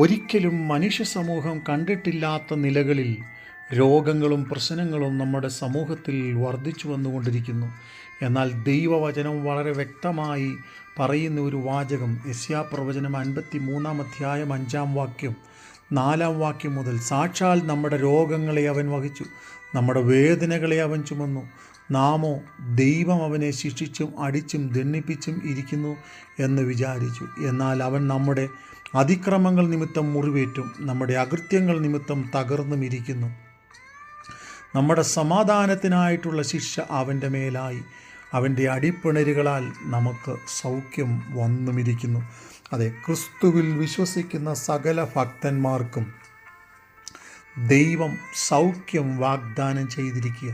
ഒരിക്കലും മനുഷ്യ സമൂഹം കണ്ടിട്ടില്ലാത്ത നിലകളിൽ രോഗങ്ങളും പ്രശ്നങ്ങളും നമ്മുടെ സമൂഹത്തിൽ വർദ്ധിച്ചു വന്നുകൊണ്ടിരിക്കുന്നു. എന്നാൽ ദൈവവചനം വളരെ വ്യക്തമായി പറയുന്ന ഒരു വാചകം യെശയ്യാപ്രവചനം 53 അധ്യായം 5 വാക്യം 4 വാക്യം മുതൽ, സാക്ഷാൽ നമ്മുടെ രോഗങ്ങളെ അവൻ വഹിച്ചു, നമ്മുടെ വേദനകളെ അവൻ ചുമന്നു, നാമോ ദൈവം അവനെ ശിക്ഷിച്ചും അടിച്ചും ദണ്ഡിപ്പിച്ചും ഇരിക്കുന്നു എന്ന് വിചാരിച്ചു. എന്നാൽ അവൻ നമ്മുടെ അതിക്രമങ്ങൾ നിമിത്തം മുറിവേറ്റും നമ്മുടെ അകൃത്യങ്ങൾ നിമിത്തം തകർന്നും ഇരിക്കുന്നു. നമ്മുടെ സമാധാനത്തിനായിട്ടുള്ള ശിക്ഷ അവൻ്റെ മേലായി, അവൻ്റെ അടിപ്പിണരുകളാൽ നമുക്ക് സൗഖ്യം വന്നുമിരിക്കുന്നു. അതെ, ക്രിസ്തുവിൽ വിശ്വസിക്കുന്ന സകല ഭക്തന്മാർക്കും ദൈവം സൗഖ്യം വാഗ്ദാനം ചെയ്തിരിക്കുക.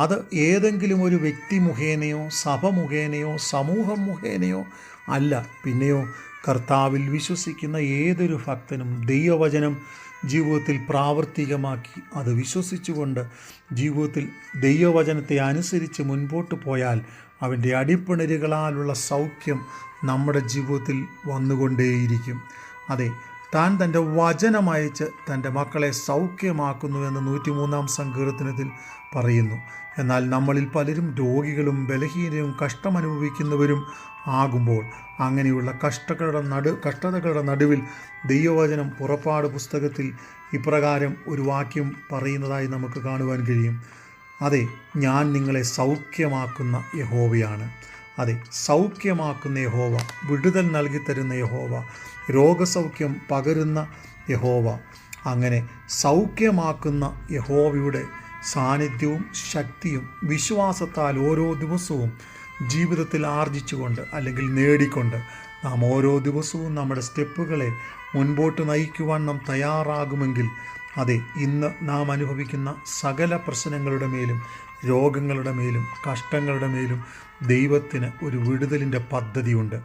അത് ഏതെങ്കിലും ഒരു വ്യക്തി മുഖേനയോ സഭ മുഖേനയോ സമൂഹം മുഖേനയോ അല്ല. പിന്നെയോ കർത്താവിൽ വിശ്വസിക്കുന്ന ഏതൊരു ഭക്തനും ദൈവവചനം ജീവിതത്തിൽ പ്രാവർത്തികമാക്കി അത് വിശ്വസിച്ചുകൊണ്ട് ജീവിതത്തിൽ ദൈവവചനത്തെ അനുസരിച്ച് മുൻപോട്ട് പോയാൽ അവൻ്റെ അടിപ്പിണരുകളാലുള്ള സൗഖ്യം നമ്മുടെ ജീവിതത്തിൽ വന്നുകൊണ്ടേയിരിക്കും. അതെ, താൻ തൻ്റെ വചനമയച്ച് തൻ്റെ മക്കളെ സൗഖ്യമാക്കുന്നുവെന്ന് 103-ാം സങ്കീർത്തനത്തിൽ പറയുന്നു. എന്നാൽ നമ്മളിൽ പലരും രോഗികളും ബലഹീനരും കഷ്ടമനുഭവിക്കുന്നവരും ആകുമ്പോൾ അങ്ങനെയുള്ള കഷ്ടതകളുടെ നടുവിൽ ദൈവവചനം പുറപ്പാട് പുസ്തകത്തിൽ ഇപ്രകാരം ഒരു വാക്യം പറയുന്നതായി നമുക്ക് കാണുവാൻ കഴിയും. അതെ, ഞാൻ നിങ്ങളെ സൗഖ്യമാക്കുന്ന യഹോവയാണ്. അതെ, സൗഖ്യമാക്കുന്ന യഹോവ, വിടുതൽ നൽകിത്തരുന്ന യഹോവ, രോഗസൗഖ്യം പകരുന്ന യഹോവ. അങ്ങനെ സൗഖ്യമാക്കുന്ന യഹോവയുടെ സാന്നിധ്യവും ശക്തിയും വിശ്വാസത്താൽ ഓരോ ദിവസവും ജീവിതത്തിൽ ആർജിച്ചുകൊണ്ട് അല്ലെങ്കിൽ നേടിക്കൊണ്ട് നാം ഓരോ ദിവസവും നമ്മുടെ സ്റ്റെപ്പുകളെ മുൻപോട്ട് നയിക്കുവാൻ നാം തയ്യാറാകുമെങ്കിൽ, അതെ, ഇന്ന് നാം അനുഭവിക്കുന്ന സകല പ്രശ്നങ്ങളുടെ മേലും രോഗങ്ങളുടെ മേലും കഷ്ടങ്ങളുടെ മേലും ദൈവത്തിന് ഒരു വിടുതലിൻ്റെ പദ്ധതിയുണ്ട്.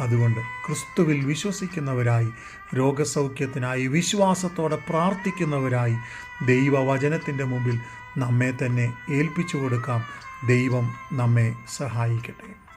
അതുകൊണ്ട് ക്രിസ്തുവിൽ വിശ്വസിക്കുന്നവരായി, രോഗസൗഖ്യത്തിനായി വിശ്വാസത്തോടെ പ്രാർത്ഥിക്കുന്നവരായി ദൈവവചനത്തിൻ്റെ മുമ്പിൽ നമ്മെ തന്നെ ഏൽപ്പിച്ചു കൊടുക്കാം. ദൈവം നമ്മെ സഹായിക്കട്ടെ.